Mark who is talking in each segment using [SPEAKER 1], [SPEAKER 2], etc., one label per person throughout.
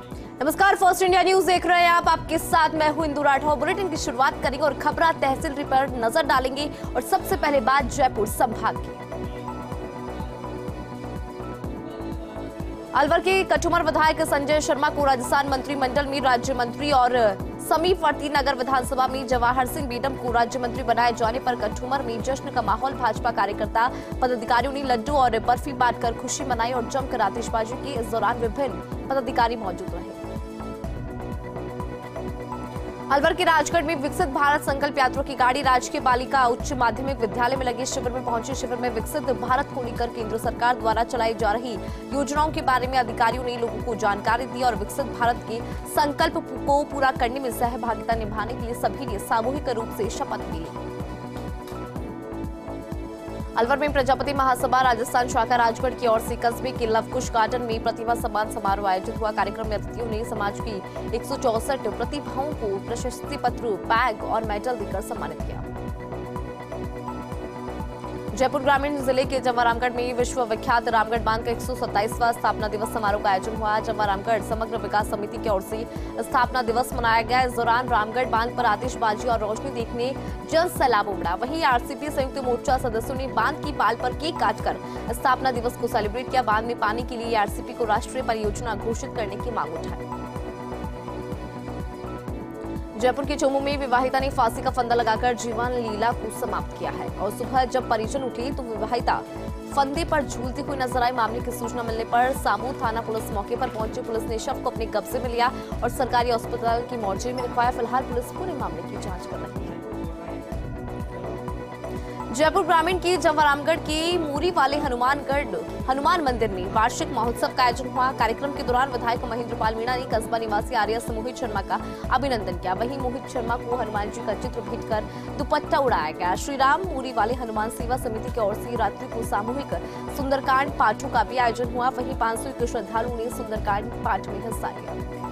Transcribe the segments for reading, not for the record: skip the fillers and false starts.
[SPEAKER 1] नमस्कार, first India news देख रहे हैं आप। आपके साथ मैं हूं इंदु राठौर। बुलेटिन की शुरुआत करेंगे और खबरा तहसील पर नजर डालेंगे। और सबसे पहले बात जयपुर संभाग की। अलवर के कठुमर विधायक संजय शर्मा को राजस्थान मंत्रिमंडल में राज्य मंत्री और समीपवर्ती नगर विधानसभा में जवाहर सिंह बेडम को राज्य मंत्री बनाए जाने पर कठुमर में जश्न का माहौल। भाजपा कार्यकर्ता पदाधिकारियों ने लड्डू और बर्फी बांटकर खुशी मनाई और जमकर आतिशबाजी की। इस दौरान विभिन्न पदाधिकारी मौजूद रहे। अलवर के राजगढ़ में विकसित भारत संकल्प यात्रा की गाड़ी राजकीय बालिका उच्च माध्यमिक विद्यालय में लगे शिविर में पहुंची। शिविर में विकसित भारत को लेकर केंद्र सरकार द्वारा चलाई जा रही योजनाओं के बारे में अधिकारियों ने लोगों को जानकारी दी और विकसित भारत के संकल्प को पूरा करने में सहभागिता निभाने के लिए सभी ने सामूहिक रूप से शपथ ली। अलवर में प्रजापति महासभा राजस्थान शाखा राजगढ़ की ओर से कस्बे के लवकुश गार्डन में प्रतिभा सम्मान समारोह आयोजित हुआ। कार्यक्रम में अतिथियों ने समाज की 164 प्रतिभाओं को प्रशस्ति पत्र, बैग और मेडल देकर सम्मानित किया। जयपुर ग्रामीण जिले के जवारामगढ़ में विश्व विख्यात रामगढ़ बांध का 127वां स्थापना दिवस समारोह का आयोजन हुआ। जवारामगढ़ समग्र विकास समिति की ओर से स्थापना दिवस मनाया गया। इस दौरान रामगढ़ बांध पर आतिशबाजी और रोशनी देखने जन सैलाब उमड़ा। वहीं आरसीपी संयुक्त मोर्चा सदस्यों ने बांध की पाल पर केक काटकर स्थापना दिवस को सेलिब्रेट किया। बांध में पानी के लिए आरसीपी को राष्ट्रीय परियोजना घोषित करने की मांग उठाई। जयपुर के चोमू में विवाहिता ने फांसी का फंदा लगाकर जीवन लीला को समाप्त किया है। और सुबह जब परिजन उठे तो विवाहिता फंदे पर झूलती हुई नजर आई। मामले की सूचना मिलने पर सामू थाना पुलिस मौके पर पहुंची। पुलिस ने शव को अपने कब्जे में लिया और सरकारी अस्पताल की मोर्चरी में रखवाया। फिलहाल पुलिस पूरे मामले की जांच कर रही है। जयपुर ग्रामीण की जवारामगढ़ के मूरी वाले हनुमान मंदिर में वार्षिक महोत्सव का आयोजन हुआ। कार्यक्रम के दौरान विधायक महेंद्र पाल मीणा ने कस्बा निवासी आर्यस मोहित शर्मा का अभिनंदन किया। वहीं मोहित शर्मा को हनुमान जी का चित्र भेंट कर दुपट्टा उड़ाया गया। श्री राम मूरी वाले हनुमान सेवा समिति की ओर से रात्रि को सामूहिक सुंदरकांड पाठों का भी आयोजन हुआ। वहीं 500 के श्रद्धालुओं ने सुंदरकांड पाठ में हिस्सा लिया।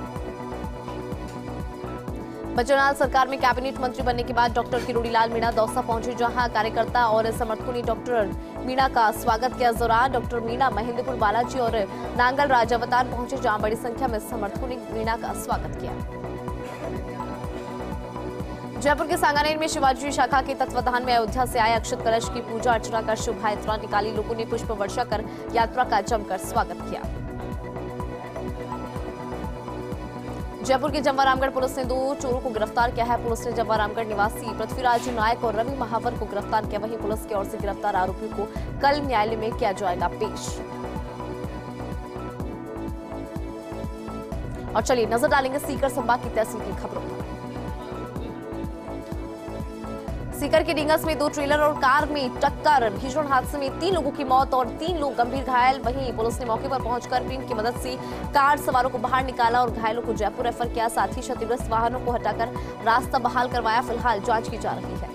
[SPEAKER 1] बचौनाल सरकार में कैबिनेट मंत्री बनने के बाद डॉक्टर किरोड़ीलाल मीणा दौसा पहुंचे, जहां कार्यकर्ता और समर्थकों ने डॉक्टर मीणा का स्वागत किया। इस दौरान डॉक्टर मीणा महेंद्रपुर बालाजी और नांगल राजावतार पहुंचे, जहां बड़ी संख्या में समर्थकों ने मीणा का स्वागत किया। जयपुर के सांगानेर में शिवाजी शाखा के तत्वाधान में अयोध्या से आए अक्षत कलश की पूजा अर्चना कर शोभा यात्रा निकाली। लोगों ने पुष्प वर्षा कर यात्रा का जमकर स्वागत किया। जयपुर के जवारामगढ़ पुलिस ने 2 चोरों को गिरफ्तार किया है। पुलिस ने जवारामगढ़ निवासी पृथ्वीराज नायक और रवि महावर को गिरफ्तार किया। वहीं पुलिस की ओर से गिरफ्तार आरोपियों को कल न्यायालय में किया जाएगा पेश। और चलिए नजर डालेंगे सीकर संभाग की तहसील की खबरों पर। सीकर के डिंगस में 2 ट्रेलर और कार में टक्कर, भीषण हादसे में 3 लोगों की मौत और 3 लोग गंभीर घायल। वहीं पुलिस ने मौके पर पहुंचकर क्रेन की मदद से कार सवारों को बाहर निकाला और घायलों को जयपुर रेफर किया। साथ ही क्षतिग्रस्त वाहनों को हटाकर रास्ता बहाल करवाया। फिलहाल जांच की जा रही है।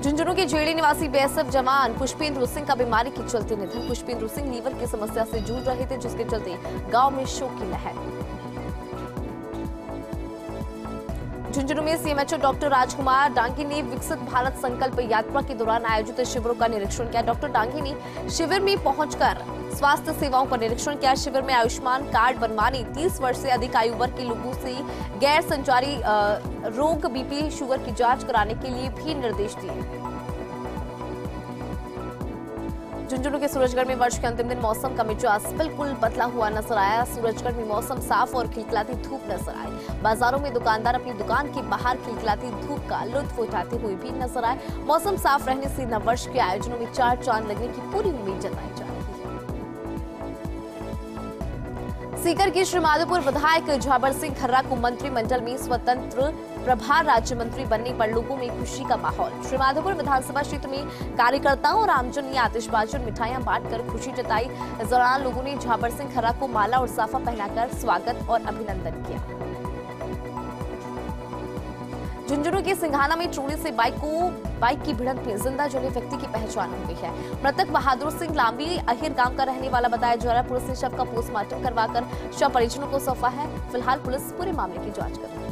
[SPEAKER 1] झुंझुनू के जेड़ी निवासी बीएसएफ जवान पुष्पेंद्र सिंह का बीमारी के चलते निधन। पुष्पेंद्र सिंह लीवर की समस्या से जूझ रहे थे, जिसके चलते गांव में शोक की लहर। झुंझुनू में सीएमएचओ डॉक्टर राजकुमार डांगी ने विकसित भारत संकल्प यात्रा के दौरान आयोजित शिविरों का निरीक्षण किया। डॉक्टर डांगी ने शिविर में पहुंचकर स्वास्थ्य सेवाओं का निरीक्षण किया। शिविर में आयुष्मान कार्ड बनवाने, 30 वर्ष से अधिक आयु वर्ग के लोगों से गैर संचारी रोग बीपी शुगर की जांच कराने के लिए भी निर्देश दिए। झुंझुनू के सूरजगढ़ में वर्ष के अंतिम दिन मौसम का मिजाज बिल्कुल बदला हुआ नजर आया। सूरजगढ़ में मौसम साफ और खिलखिलाती धूप नजर आई। बाजारों में दुकानदार अपनी दुकान के बाहर खिलखिलाती धूप का लुत्फ उठाते हुए भी नजर आए। मौसम साफ रहने से नववर्ष के आयोजनों में 4 चांद लगने की पूरी उम्मीद जताई जा रही है। सीकर के श्रीमाधोपुर विधायक झाबर सिंह खर्रा को मंत्रिमंडल में स्वतंत्र प्रभार राज्य मंत्री बनने पर लोगों में खुशी का माहौल। श्रीमाधोपुर विधानसभा क्षेत्र में कार्यकर्ताओं और आमजन ने आतिशबाजी और मिठाइयां बांटकर खुशी जताई। इस दौरान लोगों ने झाबर सिंह खर्रा को माला और साफा पहनाकर स्वागत और अभिनंदन किया। झुंझुनू के सिंघाना में ट्रोली से बाइक की भिड़ंत में जिंदा जले व्यक्ति की पहचान हो गई है। मृतक बहादुर सिंह लांबी अहिर गांव का रहने वाला बताया जा रहा है। पुलिस ने शव का पोस्टमार्टम करवाकर शव परिजनों को सौंपा है। फिलहाल पुलिस पूरे मामले की जांच कर रही है।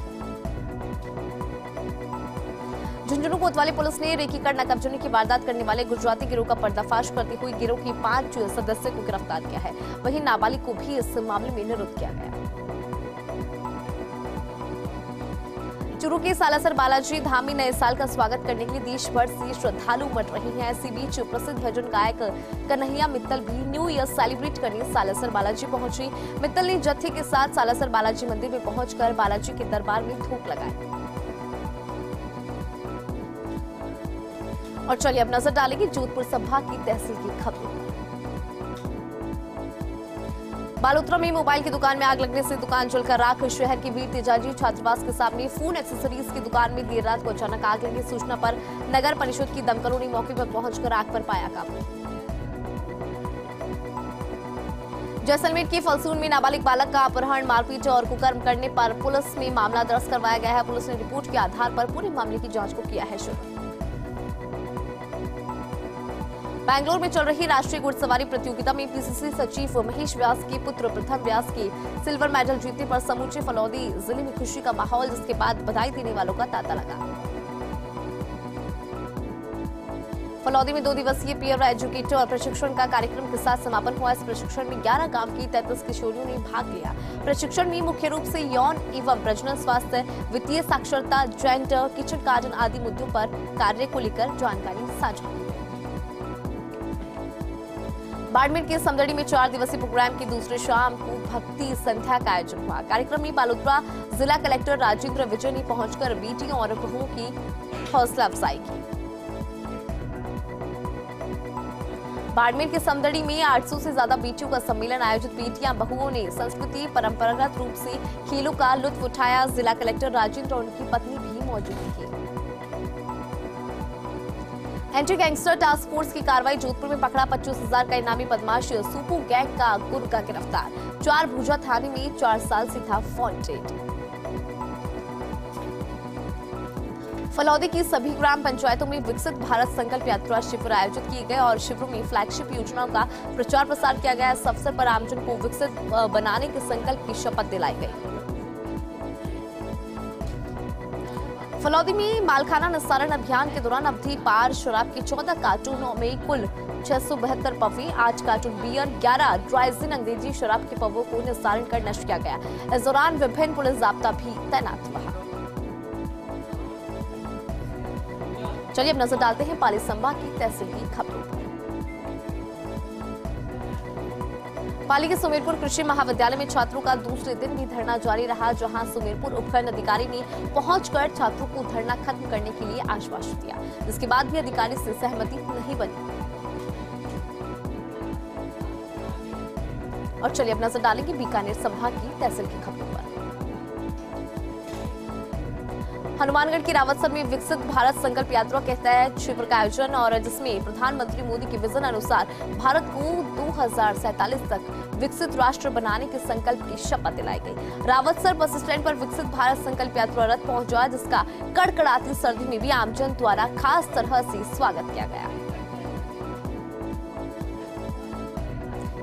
[SPEAKER 1] झुंझुनू कोतवाली पुलिस ने रेकी कर नकबजनी की वारदात करने वाले गुजराती गिरोह का पर्दाफाश करते हुए गिरोह की 5 सदस्यों को गिरफ्तार किया है। वहीं नाबालिग को भी इस मामले में निरुद्ध किया गया। चूरू के सालासर बालाजी धाम में नए साल का स्वागत करने के लिए देश भर से श्रद्धालु उमड़ रहे हैं। इसी बीच प्रसिद्ध भजन गायक कन्हैया मित्तल भी न्यू ईयर सेलिब्रेट करने सालासर बालाजी पहुंचे। मित्तल ने जत्थे के साथ सालासर बालाजी मंदिर में पहुंचकर बालाजी के दरबार में धूप लगाई। और चलिए अब नजर डालेंगे जोधपुर संभाग की तहसील की खबरों पर। बालोतरा में मोबाइल की दुकान में आग लगने से दुकान जलकर राख। शहर के वीर तेजाजी छात्रावास के सामने फोन एक्सेसरीज की दुकान में देर रात को अचानक आग लगी। सूचना पर नगर परिषद की दमकलों ने मौके पर पहुंचकर आग पर पाया काबू। जैसलमेर के फलसून में नाबालिग बालक का अपहरण, मारपीट और कुकर्म करने पर पुलिस में मामला दर्ज करवाया गया है। पुलिस ने रिपोर्ट के आधार पर पूरे मामले की जांच को किया है शुरू। बैंगलोर में चल रही राष्ट्रीय घुड़सवारी प्रतियोगिता में पीसीसी सचिव महेश व्यास के पुत्र प्रथम व्यास के सिल्वर मेडल जीतने पर समूचे फलौदी जिले में खुशी का माहौल, जिसके बाद बधाई देने वालों का तांता लगा। फलौदी में 2 दिवसीय पीयर एजुकेटर और प्रशिक्षण का कार्यक्रम के साथ समापन हुआ। इस प्रशिक्षण में 11 गांव की 33 किशोरियों ने भाग लिया। प्रशिक्षण में मुख्य रूप से यौन एवं प्रजनन स्वास्थ्य, वित्तीय साक्षरता, जेंडर, किचन गार्डन आदि मुद्दों पर कार्य को लेकर जानकारी साझा की। बाड़मेर के समदड़ी में 4 दिवसीय प्रोग्राम की दूसरी शाम को भक्ति संध्या का आयोजन हुआ। कार्यक्रम में बालोतरा जिला कलेक्टर राजेंद्र विजय ने पहुंचकर बेटियों और बहुओं की हौसला अफजाई की। बाड़मेर के समदड़ी में 800 से ज्यादा बेटियों का सम्मेलन आयोजित। बेटियां बहुओं ने संस्कृति परंपरागत रूप से खेलों का लुत्फ उठाया। जिला कलेक्टर राजेंद्र और उनकी पत्नी भी मौजूद थी। एंटी गैंगस्टर टास्क फोर्स की कार्रवाई, जोधपुर में पकड़ा 25,000 का इनामी बदमाश सुपू गैंग का गुर्गा गिरफ्तार। 4 भुजा थाने में 4 साल से था वांटेड। फलौदी की सभी ग्राम पंचायतों में विकसित भारत संकल्प यात्रा शिविर आयोजित किए गए और शिविरों में फ्लैगशिप योजनाओं का प्रचार प्रसार किया गया। इस अवसर पर आमजन को विकसित बनाने के संकल्प की शपथ दिलाई गई। फलौदी में मालखाना निस्तारण अभियान के दौरान अवधि पार शराब की 14 कार्टूनों में कुल 672 पवे, 8 कार्टून बियर, 11 ड्राइजिन अंग्रेजी शराब के पवों को निस्तारण कर नष्ट किया गया। इस दौरान विभिन्न पुलिस जाब्ता भी तैनात रहा। चलिए अब नजर डालते हैं पाली संभाग की तहसील की खबरों पर। पाली के सुमेरपुर कृषि महाविद्यालय में छात्रों का दूसरे दिन भी धरना जारी रहा, जहां सुमेरपुर उपखंड अधिकारी ने पहुंचकर छात्रों को धरना खत्म करने के लिए आश्वासन दिया, जिसके बाद भी अधिकारी से सहमति नहीं बनी। और चलिए अब नजर डालेंगे बीकानेर संभाग की तहसील की खबरों पर। हनुमानगढ़ के रावतसर में विकसित भारत संकल्प यात्रा के तहत शिविर का आयोजन और जिसमें प्रधानमंत्री मोदी के विजन अनुसार भारत को 2047 तक विकसित राष्ट्र बनाने के संकल्प की शपथ दिलाई गई। रावतसर बस स्टैंड पर विकसित भारत संकल्प यात्रा रथ पहुंचा, जिसका कड़कड़ाती सर्दी में भी आमजन द्वारा खास तरह से स्वागत किया गया।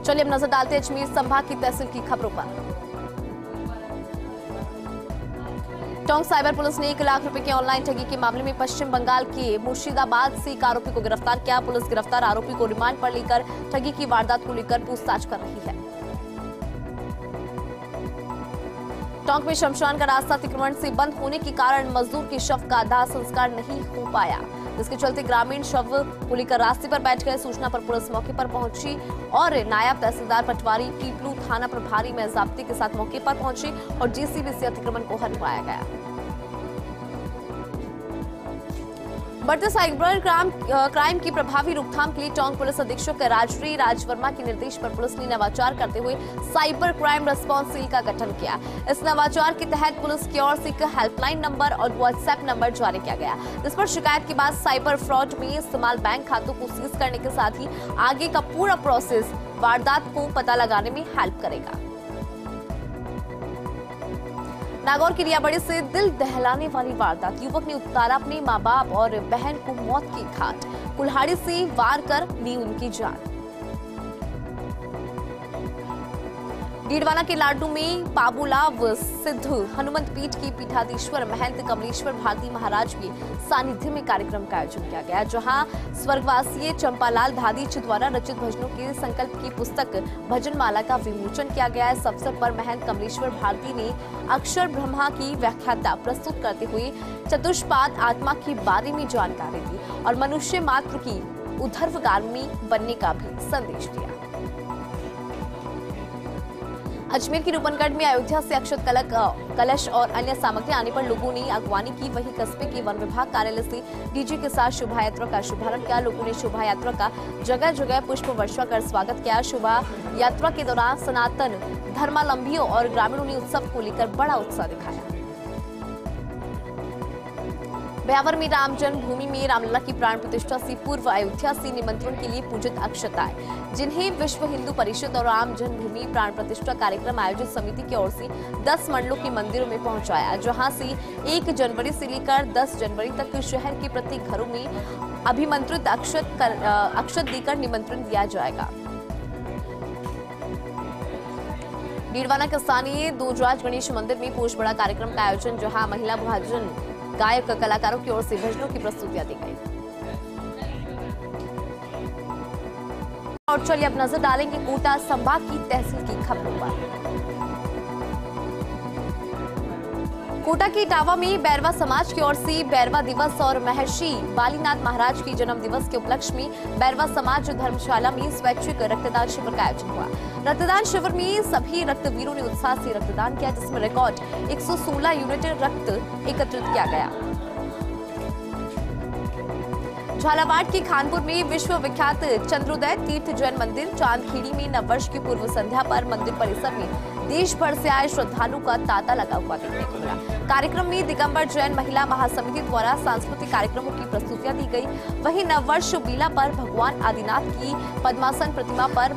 [SPEAKER 1] चलिए अब नजर डालते हैं अजमेर संभाग की तहसील की खबरों पर। टोंक साइबर पुलिस ने 1 लाख रुपए के ऑनलाइन ठगी के मामले में पश्चिम बंगाल के मुर्शिदाबाद से एक आरोपी को गिरफ्तार किया। पुलिस गिरफ्तार आरोपी को रिमांड पर लेकर ठगी की वारदात को लेकर पूछताछ कर रही है। टोंक में शमशान का रास्ता अतिक्रमण से बंद होने के कारण मजदूर के शव का दाह संस्कार नहीं हो पाया, जिसके चलते ग्रामीण शव को लेकर रास्ते पर बैठ गए। सूचना पर पुलिस मौके पर पहुंची और नायब तहसीलदार पटवारी पीपलू, थाना प्रभारी में जाब्ते के साथ मौके पर पहुंचे और जेसीबी से अतिक्रमण को हटवाया गया। बढ़ते साइबर क्राइम की प्रभावी रोकथाम के लिए टोंक पुलिस अधीक्षक राजश्री राजवर्मा के निर्देश पर पुलिस ने नवाचार करते हुए साइबर क्राइम रेस्पॉन्स सेल का गठन किया। इस नवाचार के तहत पुलिस की ओर से एक हेल्पलाइन नंबर और व्हाट्सएप नंबर जारी किया गया, जिस पर शिकायत के बाद साइबर फ्रॉड में इस्तेमाल बैंक खातों को सीज करने के साथ ही आगे का पूरा प्रोसेस वारदात को पता लगाने में हेल्प करेगा। नागौर की रियाबड़ी से दिल दहलाने वाली वारदात, युवक ने उतारा अपने मां बाप और बहन को मौत की घाट, कुल्हाड़ी से वार कर ली उनकी जान। डीडवाना के लाडू में पाबुलाव सिद्ध हनुमंत पीठ की पीठाधीश्वर महंत कमलेश्वर भारती महाराज के सानिध्य में कार्यक्रम का आयोजन किया गया, जहां स्वर्गवासी चंपालाल धादीच द्वारा रचित भजनों के संकल्प की पुस्तक भजनमाला का विमोचन किया गया। इस अवसर पर महंत कमलेश्वर भारती ने अक्षर ब्रह्मा की व्याख्याता प्रस्तुत करते हुए चतुष्पाद आत्मा के बारे में जानकारी दी और मनुष्य मात्र की ऊर्ध्वगामी बनने का भी संदेश दिया। अजमेर की रूपनगढ़ में अयोध्या से अक्षत कलश और अन्य सामग्री आने पर लोगों ने अगवानी की। वहीं कस्बे के वन विभाग कार्यालय से डीजे के साथ शोभा यात्रा का शुभारंभ किया। लोगों ने शोभा यात्रा का जगह जगह पुष्प वर्षा कर स्वागत किया। शोभा यात्रा के दौरान सनातन धर्मावलंबियों और ग्रामीणों ने उत्सव को लेकर बड़ा उत्साह दिखाया। ब्यावर में राम जन्मभूमि में रामलला की प्राण प्रतिष्ठा से पूर्व अयोध्या से निमंत्रण के लिए पूजित अक्षताएं, जिन्हें विश्व हिंदू परिषद और राम जन्मभूमि प्राण प्रतिष्ठा कार्यक्रम आयोजित समिति की ओर से 10 मंडलों के मंदिरों में पहुंचाया, जहां से 1 जनवरी से लेकर 10 जनवरी तक शहर के प्रत्येक घरों में अभिमंत्रित अक्षत देकर निमंत्रण दिया जाएगा। डीडवाना के स्थानीय दोजराज गणेश मंदिर में पोष बड़ा कार्यक्रम का आयोजन, जहां महिला भजन गायक कलाकारों की ओर से भजनों की प्रस्तुतियां दी गई। और चलिए अब नजर डालेंगे कोटा संभाग की तहसील की खबरों पर। कोटा की इटावा में बैरवा समाज की ओर से बैरवा दिवस और महर्षि बालीनाथ महाराज के जन्म दिवस के उपलक्ष्य में बैरवा समाज धर्मशाला में स्वैच्छिक रक्तदान शिविर का आयोजन हुआ। रक्तदान शिविर में सभी रक्तवीरों ने उत्साह से रक्तदान किया, जिसमें रिकॉर्ड 116 यूनिट रक्त एकत्रित किया गया। झालावाड़ के खानपुर में विश्व विख्यात चंद्रोदय तीर्थ जैन मंदिर चांदखेड़ी में नववर्ष की पूर्व संध्या पर मंदिर परिसर में देश भर से आए श्रद्धालुओं का तांता लगा हुआ देखने को मिला। कार्यक्रम में दिगंबर जैन महिला महासमिति द्वारा सांस्कृतिक कार्यक्रमों की प्रस्तुतियां दी गई। वहीं नववर्ष बेला पर भगवान आदिनाथ की पद्मासन प्रतिमा पर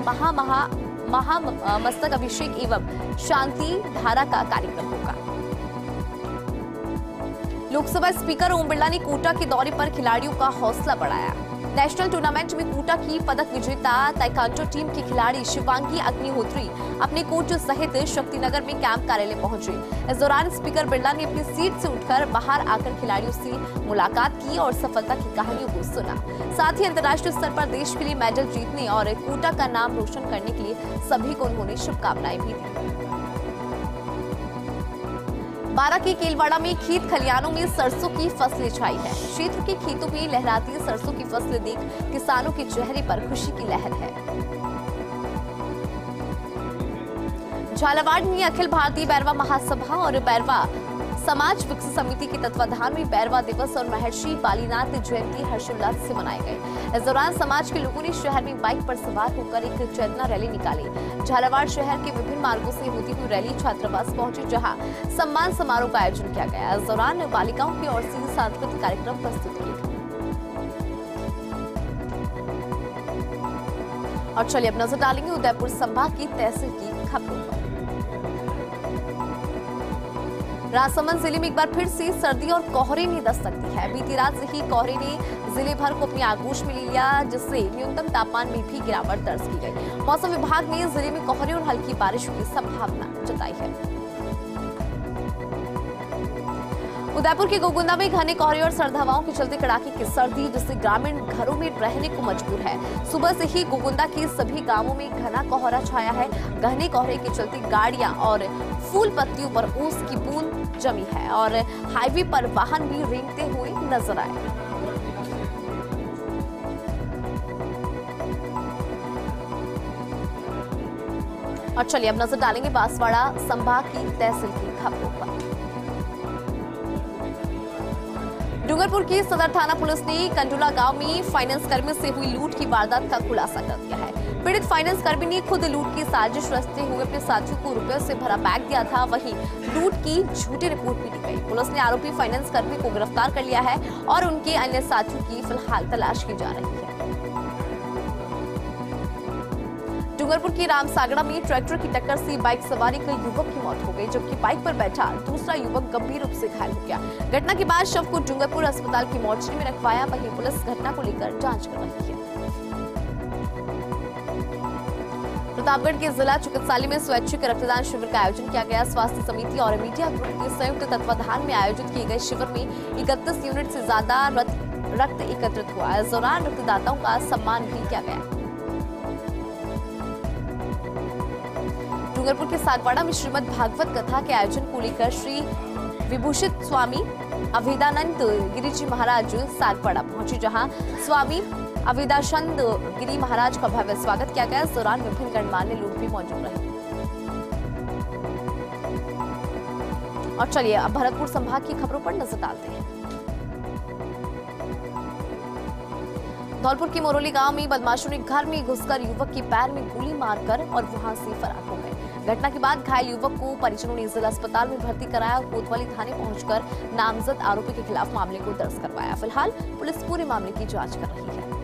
[SPEAKER 1] महामस्तक अभिषेक एवं शांति धारा का कार्यक्रम होगा। लोकसभा स्पीकर ओम बिरला ने कोटा के दौरे पर खिलाड़ियों का हौसला बढ़ाया। नेशनल टूर्नामेंट में कोटा की पदक विजेता ताइक्वांडो टीम की खिलाड़ी शिवांगी अग्निहोत्री अपने कोच सहित शक्तिनगर में कैंप कार्यालय पहुंचे। इस दौरान स्पीकर बिरला ने अपनी सीट से उठकर बाहर आकर खिलाड़ियों से मुलाकात की और सफलता की कहानियों को सुना। साथ ही अंतर्राष्ट्रीय स्तर पर देश के लिए मेडल जीतने और कोटा का नाम रोशन करने के लिए सभी को उन्होंने शुभकामनाएं भी दी। बारा के केलवाड़ा में खेत खलियानों में सरसों की फसलें छाई है। क्षेत्र के खेतों में लहराती सरसों की फसलें देख किसानों के चेहरे पर खुशी की लहर है। झालावाड़ में अखिल भारतीय बैरवा महासभा और बैरवा समाज विकसित समिति के तत्वाधान में बैरवा दिवस और महर्षि बालीनाथ जयंती हर्षोल्लास से मनाए गए। इस दौरान समाज के लोगों ने शहर में बाइक पर सवार होकर एक चेतना रैली निकाली। झालावाड़ शहर के विभिन्न मार्गों से होती हुई रैली छात्रावास पहुंची, जहां सम्मान समारोह का आयोजन किया गया। इस दौरान बालिकाओं की ओर से सांस्कृतिक कार्यक्रम प्रस्तुत किए गए। और चलिए अब नजर डालेंगे उदयपुर संभाग की तहसील की खबरों पर। राजसमंद जिले में एक बार फिर से सर्दी और कोहरे ने दस्तक दी है। बीती रात से ही कोहरे ने जिले भर को अपनी आगोश में ले लिया, जिससे न्यूनतम तापमान में भी गिरावट दर्ज की गई। मौसम विभाग ने जिले में कोहरे और हल्की बारिश की संभावना जताई है। उदयपुर के गोगुंदा में घने कोहरे और सर्द हवाओं के चलते कड़ाके की सर्दी, जिससे ग्रामीण घरों में रहने को मजबूर है। सुबह से ही गोगुंदा के सभी गांवों में घना कोहरा छाया है। घने कोहरे के चलते गाड़ियां और फूल पत्तियों पर ओस की बूंद जमी है और हाईवे पर वाहन भी रेंगते हुए नजर आए। और चलिए अब नजर डालेंगे बांसवाड़ा संभाग की तहसील की खबरों पर। डूंगरपुर की सदर थाना पुलिस ने कंडुला गांव में फाइनेंस कर्मी से हुई लूट की वारदात का खुलासा कर दिया है। पीड़ित फाइनेंस कर्मी ने खुद लूट की साजिश रचते हुए अपने साथियों को रुपयों से भरा बैग दिया था। वहीं लूट की झूठी रिपोर्ट भी दी गई। पुलिस ने आरोपी फाइनेंस कर्मी को गिरफ्तार कर लिया है और उनके अन्य साथियों की फिलहाल तलाश की जा रही है। डूंगरपुर की रामसागड़ा में ट्रैक्टर की टक्कर से बाइक सवार एक युवक की मौत हो गई, जबकि बाइक पर बैठा दूसरा युवक गंभीर रूप से घायल हो गया। घटना के बाद शव को डूंगरपुर अस्पताल की मोर्चरी में रखवाया। वहीं पुलिस घटना को लेकर जांच कर रही है। प्रतापगढ़ के जिला चिकित्सालय में स्वैच्छिक रक्तदान शिविर का आयोजन किया गया। स्वास्थ्य समिति और मीडिया ग्रुप के संयुक्त तत्वाधान में आयोजित किए गए शिविर में 31 यूनिट से ज्यादा रक्त एकत्रित हुआ। इस दौरान रक्तदाताओं का सम्मान भी किया गया। डूंगरपुर के सागवाड़ा में श्रीमद् भागवत कथा के आयोजन को लेकर श्री विभूषित स्वामी अभेदानंद गिरिजी महाराज सागवाड़ा पहुंचे, जहां स्वामी अवेदानंद गिरी महाराज का भव्य स्वागत किया गया। इस दौरान विभिन्न गणमान्य लोग भी मौजूद रहे। और चलिए अब भरतपुर संभाग की खबरों पर नजर डालते हैं। धौलपुर के मोरोली गांव में बदमाशों ने घर में घुसकर युवक के पैर में गोली मारकर और वहां से फरार हो गए। घटना के बाद घायल युवक को परिजनों ने जिला अस्पताल में भर्ती कराया और कोतवाली थाने पहुंचकर नामजद आरोपी के खिलाफ मामले को दर्ज करवाया। फिलहाल पुलिस पूरे मामले की जांच कर रही है।